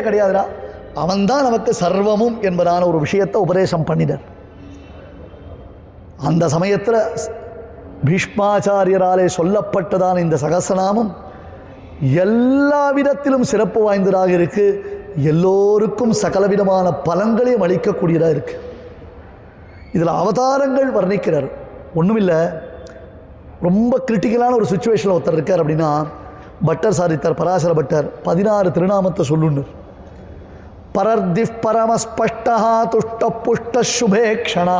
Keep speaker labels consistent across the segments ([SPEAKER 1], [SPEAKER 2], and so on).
[SPEAKER 1] கிடையாதுடா, அவன்தான் நமக்கு சர்வமும் என்பதான ஒரு விஷயத்தை உபதேசம் பண்ணினார். அந்த சமயத்தில் பீஷ்மாச்சாரியராலே சொல்லப்பட்டதான இந்த சகஸ்ரநாமம் எல்லா விதத்திலும் சிறப்பு வாய்ந்ததாக இருக்கு. எல்லோருக்கும் சகலவிதமான பலன்களையும் அளிக்கக்கூடியதாக இருக்கு. இதில் அவதாரங்கள் வர்ணிக்கிறார். ஒன்றுமில்லை, ரொம்ப கிரிட்டிக்கலான ஒரு சுச்சுவேஷனில் ஒருத்தர் இருக்கார் அப்படின்னா பட்டர் சாதித்தார், பராசர பட்டர் 16 திருநாமத்தை சொல்லுன்னு. பரர்திஃப் பரமஸ்பஷ்டா துஷ்ட புஷ்ட சுபேக்ஷணா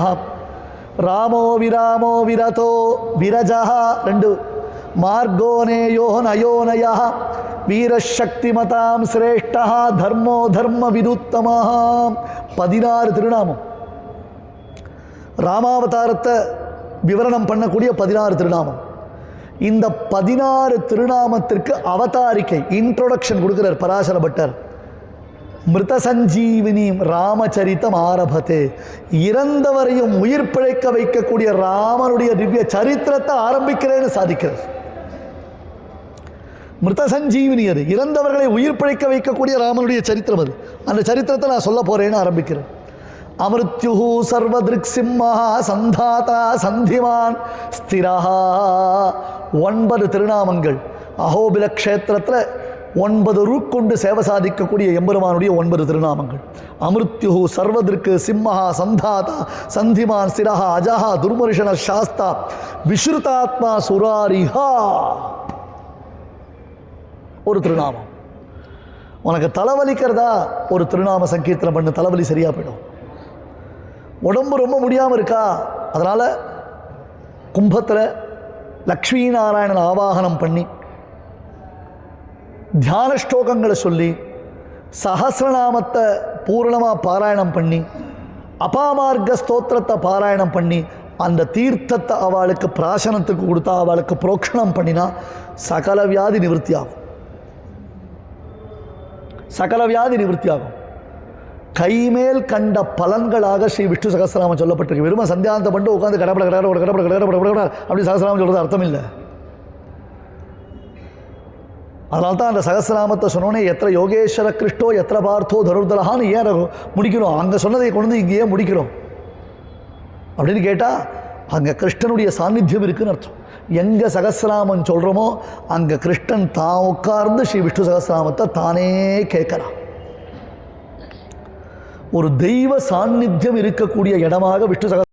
[SPEAKER 1] ராமோ விராமோ விரதோ விரஜா 2 மார்கோ நேயோ நயோனயா வீரசக்திமதாம் சிரேஷ்டா தர்மோ தர்ம விதுத்தமா. 16 திருநாமம், ராமாவதாரத்தை விவரணம் பண்ணக்கூடிய 16 திருநாமம். இந்த 16 திருநாமத்திற்கு அவதாரிக்கை இன்ட்ரோடக்ஷன் கொடுக்கிறார் பராசர பட்டர். மிருத சஞ்சீவினி ராமச்சரித்தம் ஆரம்பத்தே, இறந்தவரையும் உயிர் பிழைக்க வைக்கக்கூடிய ராமனுடைய திவ்ய சரித்திரத்தை ஆரம்பிக்கிறேன்னு சாதிக்கிறார். மிருத சஞ்சீவினி, அது இறந்தவர்களை உயிர் பிழைக்க வைக்கக்கூடிய ராமனுடைய சரித்திரம். அது அந்த சரித்திரத்தை நான் சொல்ல போறேன்னு ஆரம்பிக்கிறேன். அமிருத்யு சர்வதிருக் சிம்மா சந்தாதா சந்திமான் ஸ்திரா. 9 திருநாமங்கள். அஹோபில க்ஷேத்திரத்தில் 9 ரூக்கொண்டு சேவை சாதிக்கக்கூடிய எம்பெருமானுடைய 9 திருநாமங்கள். அமிருத்யு சர்வதிருக்கு சிம்மஹா சந்தாதா சந்திமான் ஸ்திரஹா அஜஹா துர்மரிஷன சாஸ்தா விஸ்ருதாத்மா சுராரிஹா. ஒரு திருநாமம். உனக்கு தலைவலிக்கிறதா, ஒரு திருநாம சங்கீர்த்தனம் பண்ணு, தலைவலி சரியா போயிடும். உடம்பு ரொம்ப முடியாமல் இருக்கா, அதனால் கும்பத்தில் லக்ஷ்மி நாராயணன் ஆவாகனம் பண்ணி தியான ஸ்லோகங்களை சொல்லி சஹஸ்ரநாமத்தை பூரணமாக பாராயணம் பண்ணி அபாமார்க்க ஸ்தோத்திரத்தை பாராயணம் பண்ணி அந்த தீர்த்தத்தை அவளுக்கு பிராசனத்துக்கு கொடுத்தா, அவளுக்கு புரோக்ஷணம் பண்ணினா சகல வியாதி நிவர்த்தி ஆகும். சகல வியாதி நிவர்த்தி ஆகும். கைமேல் கண்ட பலன்களாக ஸ்ரீ விஷ்ணு சகஸ்ரநாமம் சொல்லப்பட்டிருக்கு. வெறும் சந்தியாந்தம் பண்ணிட்டு உட்காந்து கடப்பட கடப்பட கடப்பட கடப்பட கடப்பட அப்படி சகஸ்ரநாமம் சொல்கிறது அர்த்தம் இல்லை. அதனால தான் அந்த சகஸ்ரநாமத்தை சொன்னோன்னே எத்தனை யோகேஸ்வர கிருஷ்டோ எத்தனை பார்த்தோ தருர்தலஹான்னு ஏன் முடிக்கிறோம். அங்கே சொன்னதை கொண்டு வந்து இங்கேயே முடிக்கிறோம் அப்படின்னு கேட்டால் அங்கே கிருஷ்ணனுடைய சாநித்தியம் இருக்குன்னு அர்த்தம். எங்கே சகஸ்ரநாமம் சொல்கிறோமோ அங்கே கிருஷ்ணன் தான் உட்கார்ந்து ஸ்ரீ விஷ்ணு சகஸ்ரநாமத்தை தானே கேட்கறான். ஒரு தெய்வ சாநித்தியம் இருக்கக்கூடிய இடமாக விஷ்ணு சகஸ்ரநாமம்